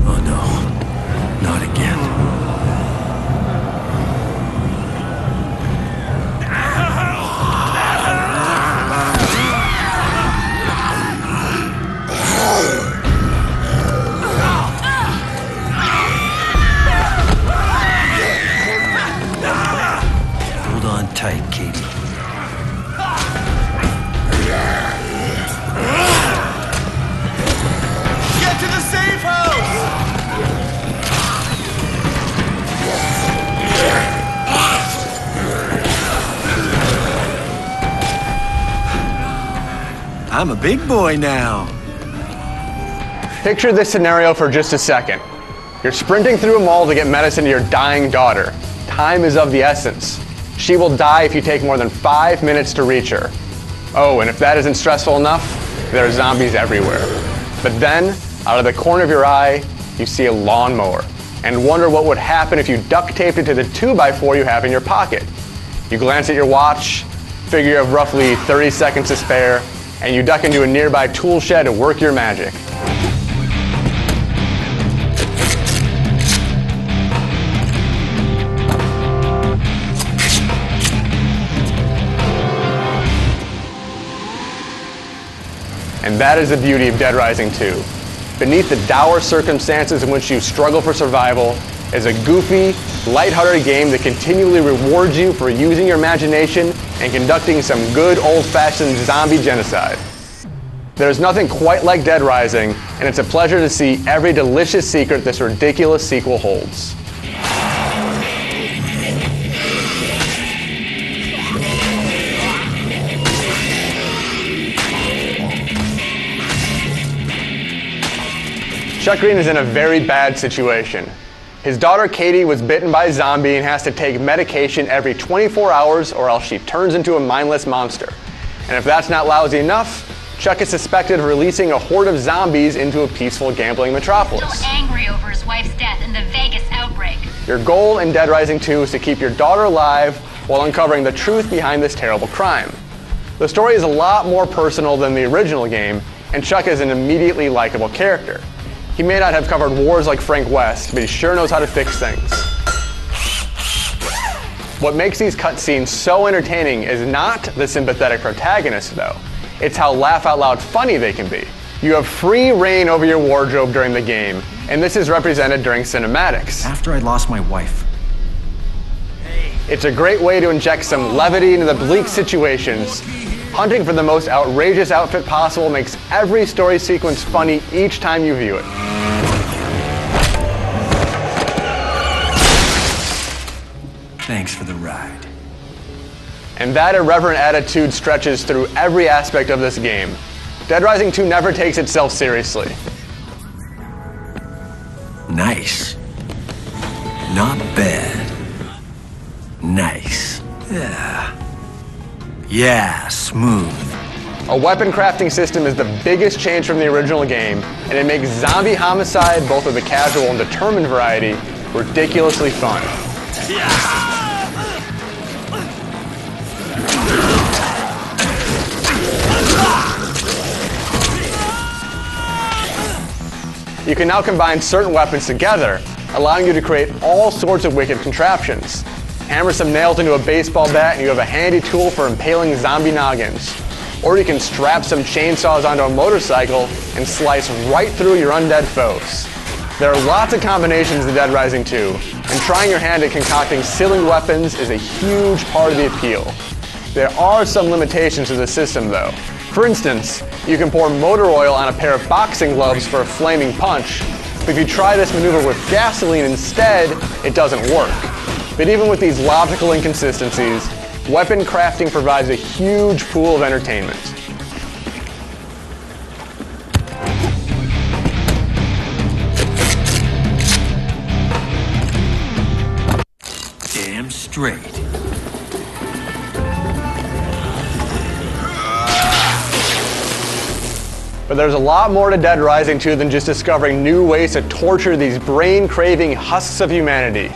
Oh no, not again. Hold on tight, Katie. Get to the safe house! I'm a big boy now. Picture this scenario for just a second. You're sprinting through a mall to get medicine to your dying daughter. Time is of the essence. She will die if you take more than 5 minutes to reach her. Oh, and if that isn't stressful enough, there are zombies everywhere. But then, out of the corner of your eye, you see a lawnmower and wonder what would happen if you duct taped it to the 2x4 you have in your pocket. You glance at your watch, figure you have roughly 30 seconds to spare, and you duck into a nearby tool shed to work your magic. And that is the beauty of Dead Rising 2. Beneath the dour circumstances in which you struggle for survival is a goofy, lighthearted game that continually rewards you for using your imagination and conducting some good old-fashioned zombie genocide. There's nothing quite like Dead Rising, and it's a pleasure to see every delicious secret this ridiculous sequel holds. Chuck Green is in a very bad situation. His daughter Katie was bitten by a zombie and has to take medication every 24 hours or else she turns into a mindless monster. And if that's not lousy enough, Chuck is suspected of releasing a horde of zombies into a peaceful gambling metropolis. Still angry over his wife's death in the Vegas outbreak. Your goal in Dead Rising 2 is to keep your daughter alive while uncovering the truth behind this terrible crime. The story is a lot more personal than the original game, and Chuck is an immediately likable character. He may not have covered wars like Frank West, but he sure knows how to fix things. What makes these cutscenes so entertaining is not the sympathetic protagonist, though. It's how laugh-out-loud funny they can be. You have free reign over your wardrobe during the game, and this is represented during cinematics. After I lost my wife. It's a great way to inject some levity into the bleak situations. Hunting for the most outrageous outfit possible makes every story sequence funny each time you view it. Thanks for the ride. And that irreverent attitude stretches through every aspect of this game. Dead Rising 2 never takes itself seriously. Nice. Not bad. Nice. Yeah, smooth. A weapon crafting system is the biggest change from the original game, and it makes zombie homicide, both of the casual and determined variety, ridiculously fun. You can now combine certain weapons together, allowing you to create all sorts of wicked contraptions. Hammer some nails into a baseball bat and you have a handy tool for impaling zombie noggins. Or you can strap some chainsaws onto a motorcycle and slice right through your undead foes. There are lots of combinations in Dead Rising 2, and trying your hand at concocting silly weapons is a huge part of the appeal. There are some limitations to the system though. For instance, you can pour motor oil on a pair of boxing gloves for a flaming punch, but if you try this maneuver with gasoline instead, it doesn't work. But even with these logical inconsistencies, weapon crafting provides a huge pool of entertainment. Damn straight. But there's a lot more to Dead Rising 2 than just discovering new ways to torture these brain-craving husks of humanity.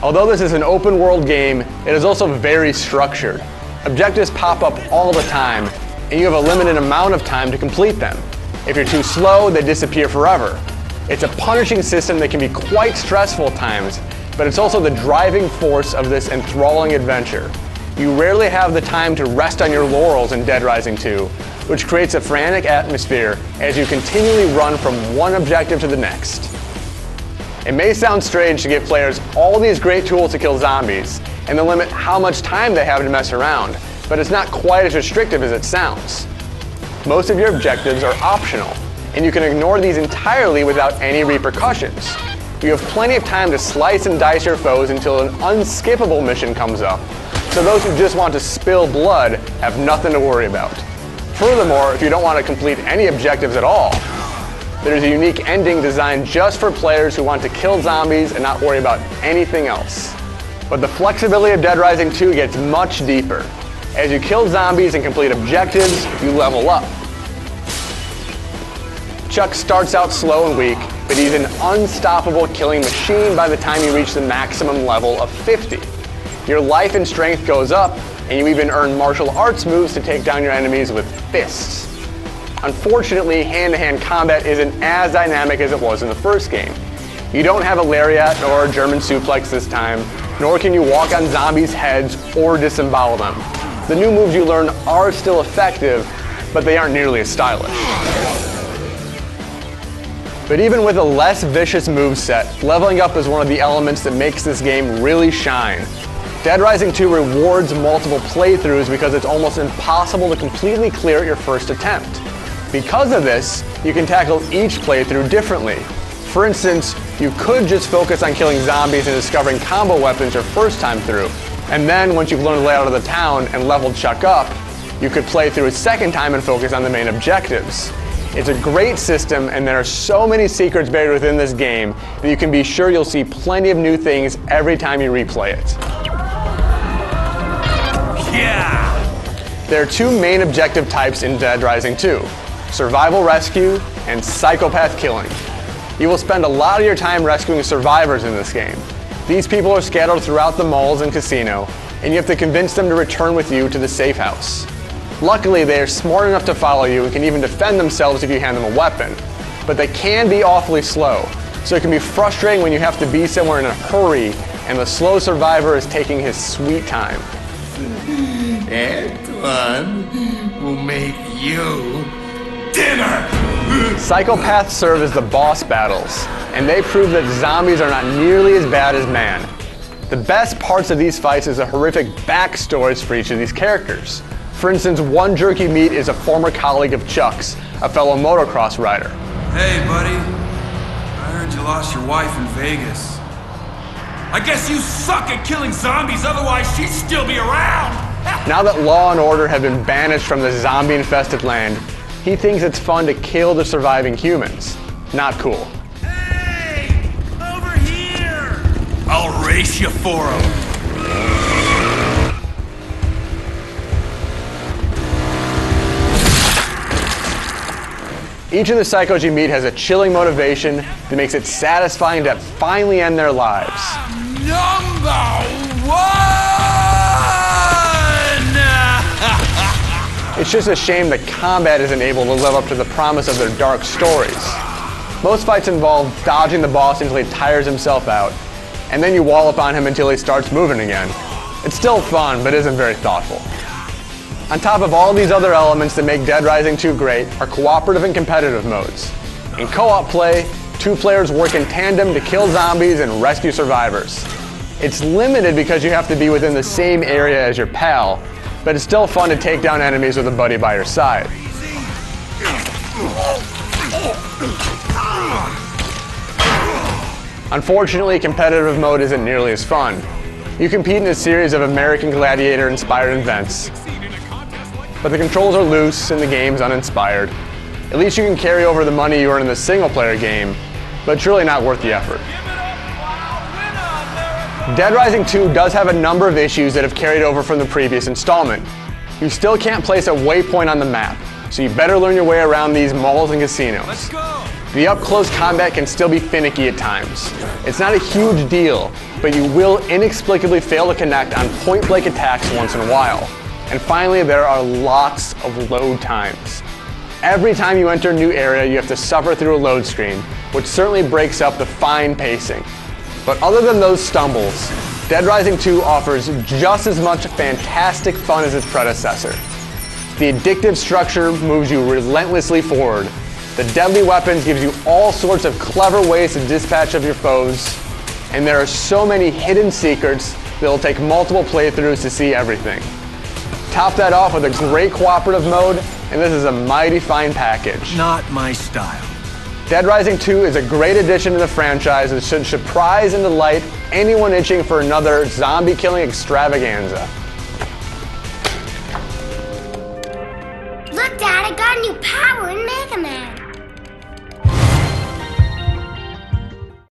Although this is an open-world game, it is also very structured. Objectives pop up all the time, and you have a limited amount of time to complete them. If you're too slow, they disappear forever. It's a punishing system that can be quite stressful at times, but it's also the driving force of this enthralling adventure. You rarely have the time to rest on your laurels in Dead Rising 2, which creates a frantic atmosphere as you continually run from one objective to the next. It may sound strange to give players all these great tools to kill zombies, and then limit how much time they have to mess around, but it's not quite as restrictive as it sounds. Most of your objectives are optional, and you can ignore these entirely without any repercussions. You have plenty of time to slice and dice your foes until an unskippable mission comes up, so those who just want to spill blood have nothing to worry about. Furthermore, if you don't want to complete any objectives at all, there's a unique ending designed just for players who want to kill zombies and not worry about anything else. But the flexibility of Dead Rising 2 gets much deeper. As you kill zombies and complete objectives, you level up. Chuck starts out slow and weak, but he's an unstoppable killing machine by the time you reach the maximum level of 50. Your life and strength goes up, and you even earn martial arts moves to take down your enemies with fists. Unfortunately, hand-to-hand combat isn't as dynamic as it was in the first game. You don't have a lariat or a German suplex this time, nor can you walk on zombies' heads or disembowel them. The new moves you learn are still effective, but they aren't nearly as stylish. But even with a less vicious moveset, leveling up is one of the elements that makes this game really shine. Dead Rising 2 rewards multiple playthroughs because it's almost impossible to completely clear at your first attempt. Because of this, you can tackle each playthrough differently. For instance, you could just focus on killing zombies and discovering combo weapons your first time through. And then, once you've learned the layout of the town and leveled Chuck up, you could play through a second time and focus on the main objectives. It's a great system, and there are so many secrets buried within this game that you can be sure you'll see plenty of new things every time you replay it. Yeah! There are two main objective types in Dead Rising 2. Survival rescue, and psychopath killing. You will spend a lot of your time rescuing survivors in this game. These people are scattered throughout the malls and casino, and you have to convince them to return with you to the safe house. Luckily, they are smart enough to follow you and can even defend themselves if you hand them a weapon. But they can be awfully slow, so it can be frustrating when you have to be somewhere in a hurry and the slow survivor is taking his sweet time. Antoine will make you dinner! Psychopaths serve as the boss battles, and they prove that zombies are not nearly as bad as man. The best parts of these fights is the horrific backstories for each of these characters. For instance, one jerky meat is a former colleague of Chuck's, a fellow motocross rider. Hey, buddy. I heard you lost your wife in Vegas. I guess you suck at killing zombies, otherwise she'd still be around! Now that law and order have been banished from this zombie-infested land, he thinks it's fun to kill the surviving humans. Not cool. Hey! Over here! I'll race you for him. Each of the psychos you meet has a chilling motivation that makes it satisfying to finally end their lives. Number one! It's just a shame that combat isn't able to live up to the promise of their dark stories. Most fights involve dodging the boss until he tires himself out, and then you wallop on him until he starts moving again. It's still fun, but isn't very thoughtful. On top of all these other elements that make Dead Rising 2 great are cooperative and competitive modes. In co-op play, two players work in tandem to kill zombies and rescue survivors. It's limited because you have to be within the same area as your pal, but it's still fun to take down enemies with a buddy by your side. Unfortunately, competitive mode isn't nearly as fun. You compete in a series of American Gladiator-inspired events, but the controls are loose and the game's uninspired. At least you can carry over the money you earn in the single-player game, but it's really not worth the effort. Dead Rising 2 does have a number of issues that have carried over from the previous installment. You still can't place a waypoint on the map, so you better learn your way around these malls and casinos. Let's go! The up-close combat can still be finicky at times. It's not a huge deal, but you will inexplicably fail to connect on point-blank attacks once in a while. And finally, there are lots of load times. Every time you enter a new area, you have to suffer through a load screen, which certainly breaks up the fine pacing. But other than those stumbles, Dead Rising 2 offers just as much fantastic fun as its predecessor. The addictive structure moves you relentlessly forward. The deadly weapons gives you all sorts of clever ways to dispatch of your foes, and there are so many hidden secrets that will take multiple playthroughs to see everything. Top that off with a great cooperative mode, and this is a mighty fine package. Not my style. Dead Rising 2 is a great addition to the franchise that should surprise and delight anyone itching for another zombie-killing extravaganza. Look, Dad, I got a new power